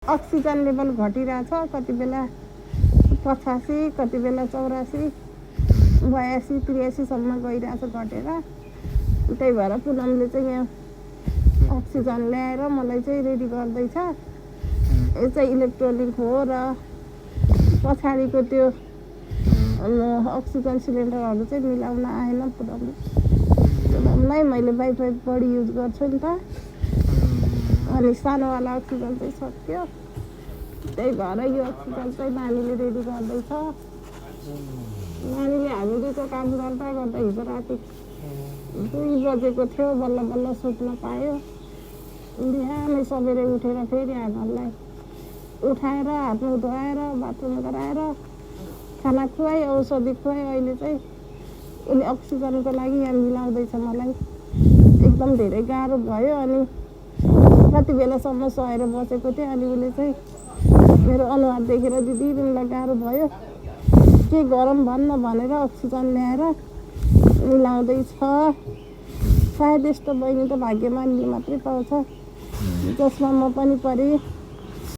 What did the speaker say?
Oxygen level घटिरहेछ, कति बेला 85, कति बेला 84, 82, 83सम्म गइरहेछ घटेर। त्यही भएर पुनमले चाहिँ यहाँ अक्सिजन ल्याएर मलाई चाहिँ रेडी गर्दैछ। यो चाहिँ इलेक्ट्रोलिक हो र पछाडिको त्यो अक्सिजन सिलिन्डरहरू चाहिँ मिलाउन आएन पुनमलाई। मैले वाइफाई बढी युज गर्छु नि त, अनि सानोवाला अक्सिजन चाहिँ सक्यो। त्यही भएर यो अक्सिजन चाहिँ नानीले रेडी गर्दैछ। नानीले हामी दुईको काम गर्दा गर्दा हिजो राति 2 बजेको थियो, बल्ल बल्ल सुत्न पायो। बिहानै सबेरै उठेर फेरि हामीहरूलाई उठाएर हातमुख धुवाएर बाथरुम गराएर खाना खुवाई, औषधि खुवाई। अहिले चाहिँ उसले अक्सिजनको लागि यहाँ मिलाउँदैछ मलाई। एकदम धेरै गाह्रो भयो, अनि कति बेलासम्म सहेर बसेको थिएँ। अनि उसले चाहिँ मेरो अनुहार देखेर दिदी तिमीलाई गाह्रो भयो के गरम भन्न भनेर अक्सिजन ल्याएर मिलाउँदैछ। सायद यस्तो बहिनी त भाग्यमानले मात्रै पाउँछ, जसमा म पनि परेँ।